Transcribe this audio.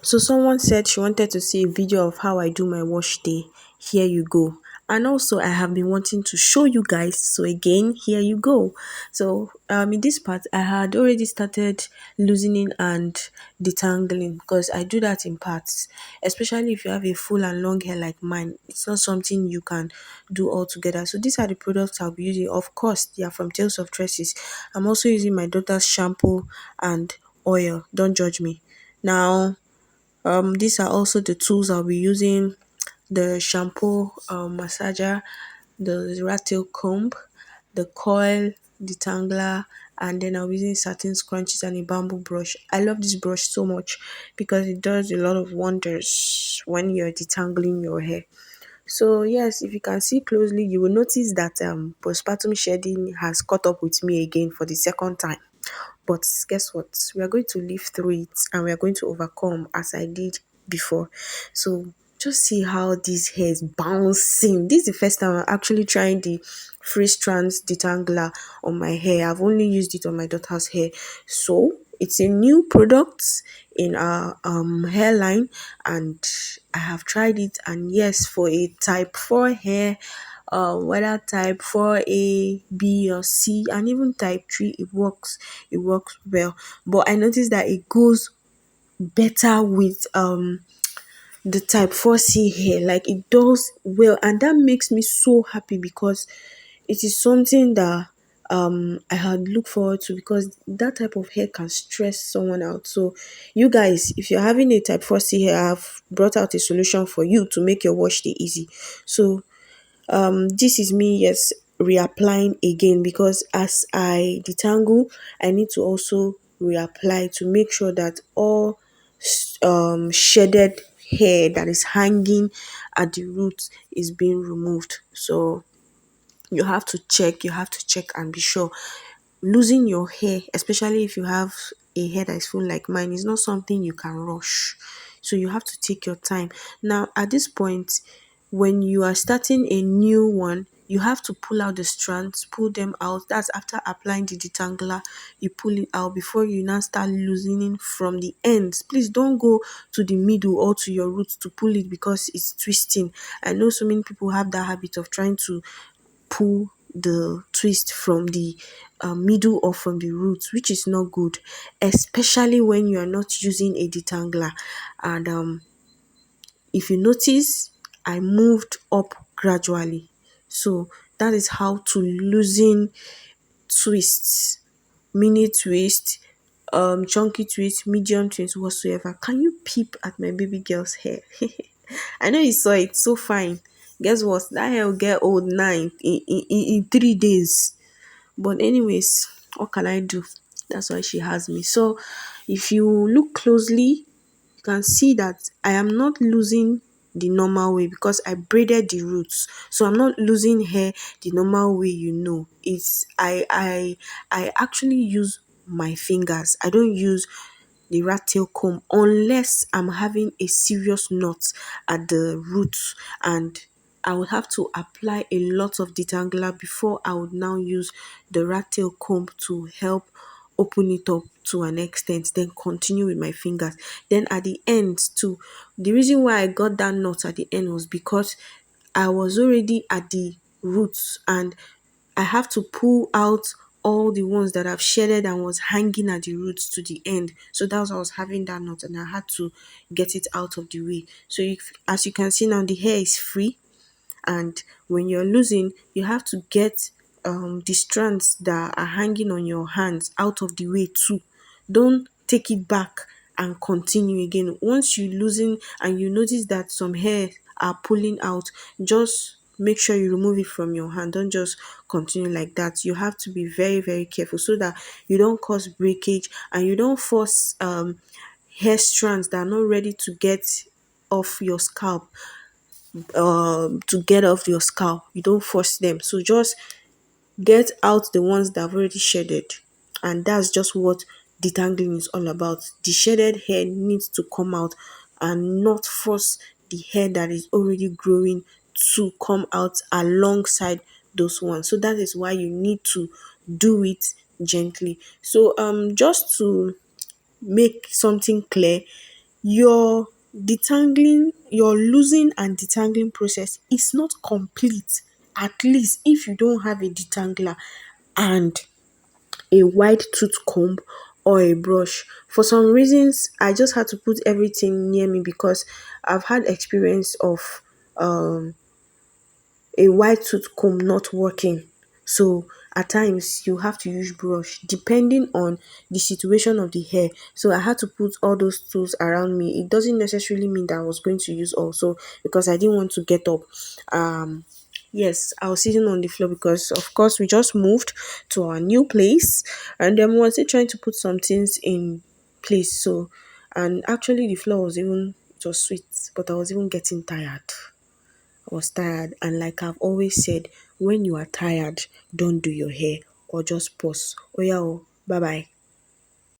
So someone said she wanted to see a video of how I do my wash day. Here you go. And also I have been wanting to show you guys. So again, here you go. So in this part I had already started loosening and detangling because I do that in parts. Especially if you have a full and long hair like mine. It's not something you can do all together. So these are the products I'll be using. Of course, they are from Tales of Tresses. I'm also using my daughter's shampoo and oil. Don't judge me. Now these are also the tools I'll be using: the shampoo massager, the rat tail comb, the coil detangler, and then I'll be using satin scrunchies and a bamboo brush. I love this brush so much because it does a lot of wonders when you're detangling your hair. So yes, if you can see closely, you will notice that postpartum shedding has caught up with me again for the second time. But guess what? We are going to live through it and we are going to overcome as I did before. So just see how this hair is bouncing. This is the first time I'm actually trying the free strands detangler on my hair. I've only used it on my daughter's hair. So it's a new product in our hairline, and I have tried it. And yes, for a type 4 hair, whether type 4A, B, or C, and even type 3, it works well. But I noticed that it goes better with the type 4C hair. Like it does well, and that makes me so happy because it is something that I had looked forward to, because that type of hair can stress someone out. So you guys, if you're having a type 4C hair, I've brought out a solution for you to make your wash day easy. So this is me, yes, reapplying again, because as I detangle I need to also reapply to make sure that all shedded hair that is hanging at the roots is being removed. So you have to check and be sure. Losing your hair, especially if you have a hair that is full like mine, is not something you can rush. So you have to take your time. Now, at this point, when you are starting a new one, you have to pull out the strands, pull them out. That's after applying the detangler, you pull it out before you now start loosening from the ends. Please don't go to the middle or to your roots to pull it because it's twisting. I know so many people have that habit of trying to pull the twist from the middle or from the roots, which is not good, especially when you are not using a detangler. And if you notice, I moved up gradually. So that is how to loosen twists: mini twist, chunky twist, medium twist, whatsoever. Can you peep at my baby girl's hair? I know you saw it, so fine. Guess what? That hair will get old now in 3 days. But anyways, what can I do? That's why she has me. So if you look closely, you can see that I am not losing the normal way because I braided the roots. So I'm not losing hair the normal way, It's I actually use my fingers. I don't use the rat tail comb unless I'm having a serious knot at the roots, and I would have to apply a lot of detangler before I would now use the rat tail comb to help open it up to an extent, then continue with my fingers. Then at the end too, the reason why I got that knot at the end was because I was already at the roots, and I have to pull out all the ones that I've shedded and was hanging at the roots to the end. So that's why I was having that knot, and I had to get it out of the way. So as you can see now, the hair is free, and when you're losing, you have to get the strands that are hanging on your hands out of the way too. Don't take it back and continue again. Once you loosen and you notice that some hair are pulling out, just make sure you remove it from your hand. Don't just continue like that. You have to be very, very careful so that you don't cause breakage and you don't force hair strands that are not ready to get off your scalp to get off your scalp. You don't force them. So just get out the ones that have already shedded. And that's just what detangling is all about. The shedded hair needs to come out and not force the hair that is already growing to come out alongside those ones. So that is why you need to do it gently. So just to make something clear, your detangling, your losing and detangling process is not complete, at least if you don't have a detangler and a wide tooth comb or a brush. For some reasons, I just had to put everything near me because I've had experience of um a white tooth comb not working. So at times you have to use brush depending on the situation of the hair. So I had to put all those tools around me. It doesn't necessarily mean that I was going to use also because I didn't want to get up. Yes, I was sitting on the floor because of course we just moved to our new place and then we were still trying to put some things in place. So and actually the floor was even, it was sweet, but I was even getting tired. I was tired, and like I've always said, when you are tired, don't do your hair or just pause. Oh yeah, oh, bye bye.